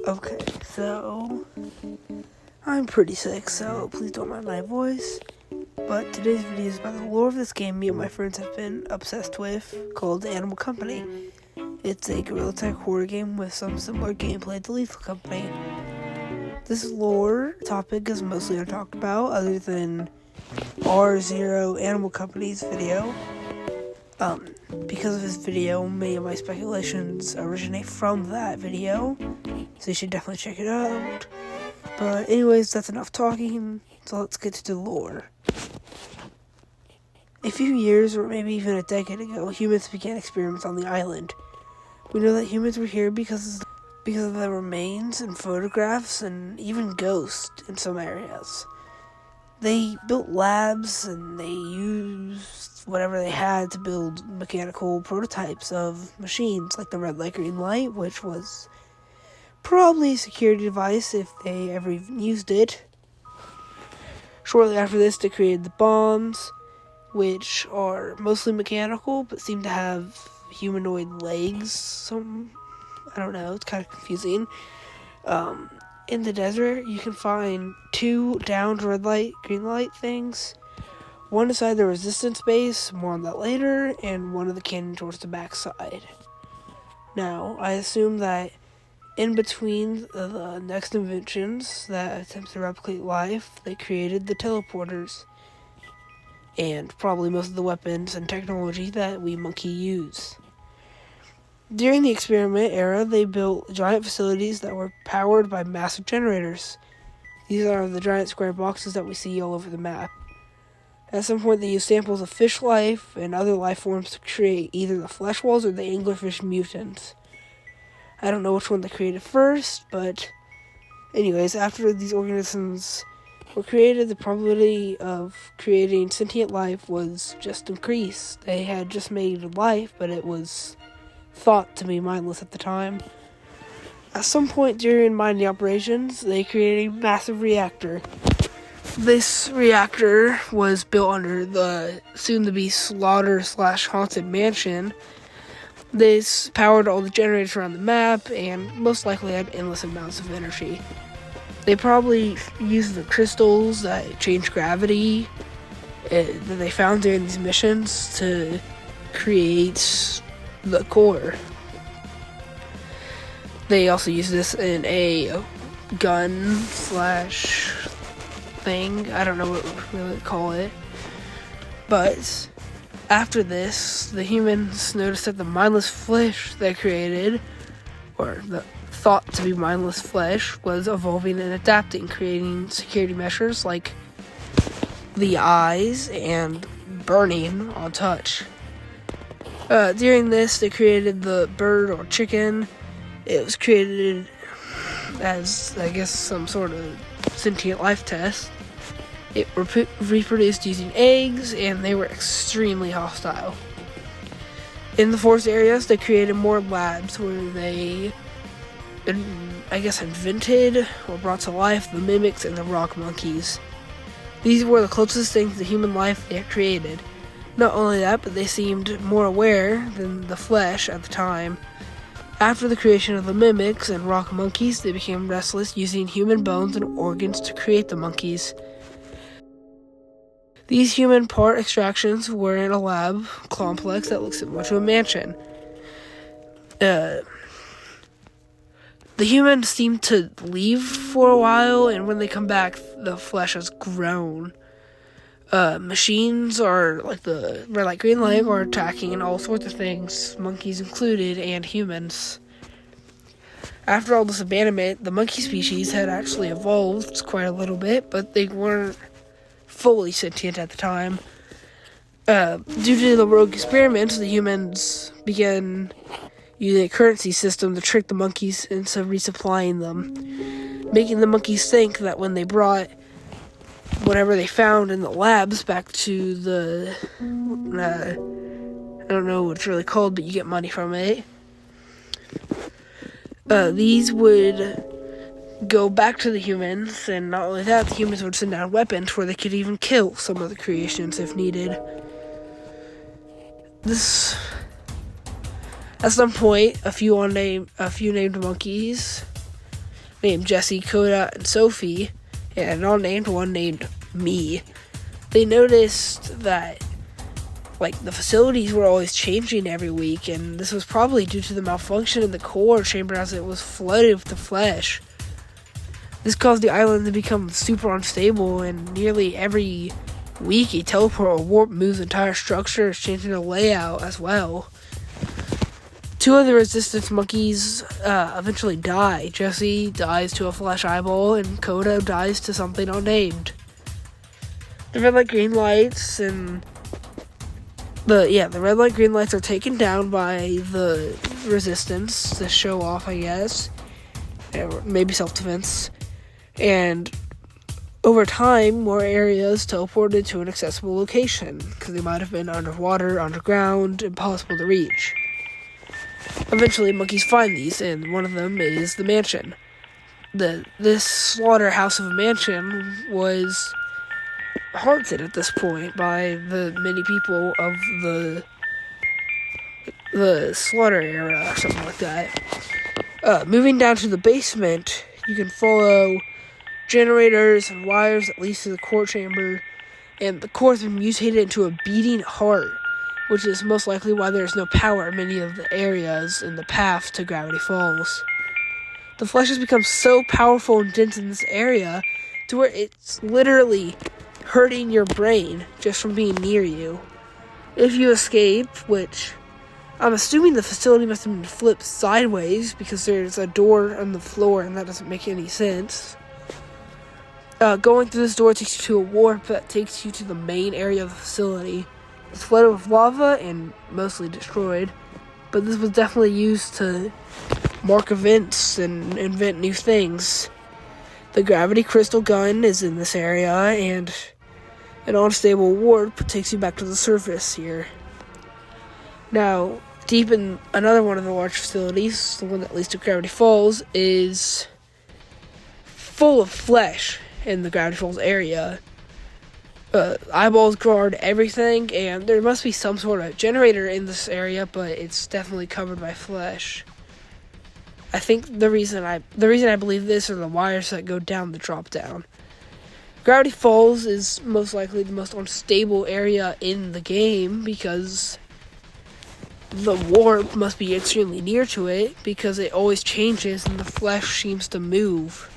Okay, so I'm pretty sick, so please don't mind my voice. But today's video is about the lore of this game me and my friends have been obsessed with, called Animal Company. It's a guerrilla tech horror game with some similar gameplay to Lethal Company. This lore topic is mostly untalked about, other than R0 Animal Company's video. Because of his video, many of my speculations originate from that video, so you should definitely check it out. But anyways, that's enough talking, so let's get to the lore. A few years, or maybe even a decade ago, humans began experiments on the island. We know that humans were here because of the remains and photographs and even ghosts in some areas. They built labs and they used whatever they had to build mechanical prototypes of machines like the red light, green light, which was probably a security device if they ever even used it. Shortly after this, they created the bombs, which are mostly mechanical but seem to have humanoid legs. I don't know, it's kind of confusing. In the desert, you can find two downed red light, green light things. One inside the resistance base, more on that later, and one in the canyon towards the backside. Now, I assume that in between the next inventions that attempt to replicate life, they created the teleporters, and probably most of the weapons and technology that we monkey use. During the experiment era, they built giant facilities that were powered by massive generators. These are the giant square boxes that we see all over the map. At some point, they used samples of fish life and other life forms to create either the flesh walls or the anglerfish mutants. I don't know which one they created first, but anyways, after these organisms were created, the probability of creating sentient life was just increased. They had just made life, but it was thought to be mindless at the time. At some point during mining operations, they created a massive reactor. This reactor was built under the soon-to-be slaughter/haunted mansion. This powered all the generators around the map and most likely had endless amounts of energy. They probably used the crystals that change gravity that they found during these missions to create the core. They also used this in a gun/ thing. I don't know what we really call it. But after this, the humans noticed that the mindless flesh they created, or the thought to be mindless flesh, was evolving and adapting, creating security measures like the eyes and burning on touch. During this, they created the bird or chicken. It was created as, I guess, some sort of sentient life test. It reproduced using eggs, and they were extremely hostile. In the forest areas, they created more labs where they, I guess, invented or brought to life the mimics and the rock monkeys. These were the closest things to human life they had created. Not only that, but they seemed more aware than the flesh at the time. After the creation of the mimics and rock monkeys, they became restless, using human bones and organs to create the monkeys. These human part extractions were in a lab complex that looks similar to a mansion. The humans seem to leave for a while, and when they come back, the flesh has grown. Machines are like the red light, green light are attacking all sorts of things, monkeys included, and humans. After all this abandonment, the monkey species had actually evolved quite a little bit, but they weren't fully sentient at the time. Due to the rogue experiments, the humans began using a currency system to trick the monkeys into resupplying them, making the monkeys think that when they brought whatever they found in the labs back to the, I don't know what it's really called, but you get money from it. These would go back to the humans, and not only that, the humans would send down weapons where they could even kill some of the creations if needed. At some point, a few named monkeys named Jesse, Coda, and Sophie, and an unnamed one named me. They noticed that the facilities were always changing every week, and this was probably due to the malfunction in the core chamber as it was flooded with the flesh. This caused the island to become super unstable, and nearly every week a teleport or warp moves the entire structure, changing the layout as well. 2 of the resistance monkeys eventually die. Jesse dies to a flesh eyeball, and Coda dies to something unnamed. The red light, green lights, and the red light, green lights are taken down by the resistance to show off, I guess, or maybe self-defense. And over time, more areas teleported to an accessible location, because they might have been underwater, underground, impossible to reach. Eventually, monkeys find these, and one of them is the mansion. This slaughterhouse of a mansion was haunted at this point by the many people of the slaughter era, or something like that. Moving down to the basement, you can follow generators and wires that lead to the core chamber, and the core has been mutated into a beating heart, which is most likely why there is no power in many of the areas in the path to Gravity Falls. The flesh has become so powerful and dense in this area to where it's literally hurting your brain just from being near you. If you escape, which I'm assuming the facility must have been flipped sideways because there's a door on the floor and that doesn't make any sense. Going through this door takes you to a warp that takes you to the main area of the facility. It's flooded with lava and mostly destroyed, but this was definitely used to mark events and invent new things. The gravity crystal gun is in this area, and an unstable warp takes you back to the surface here. Now, deep in another one of the large facilities, the one that leads to Gravity Falls, is full of flesh in the Gravity Falls area. Eyeballs guard everything, and there must be some sort of generator in this area, but it's definitely covered by flesh. I think the reason I believe this are the wires that go down the drop down. Gravity Falls is most likely the most unstable area in the game because the warp must be extremely near to it because it always changes and the flesh seems to move.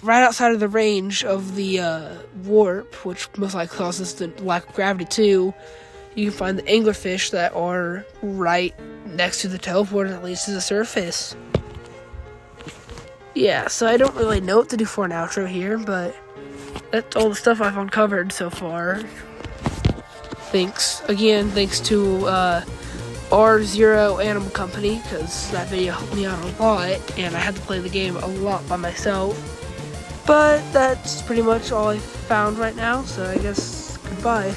Right outside of the range of the warp, which most likely causes the lack of gravity too, you can find the anglerfish that are right next to the teleporter that leads to the surface. Yeah, so I don't really know what to do for an outro here, but that's all the stuff I've uncovered so far. Thanks to R0 Animal Company, because that video helped me out a lot, and I had to play the game a lot by myself. But that's pretty much all I found right now, so I guess goodbye.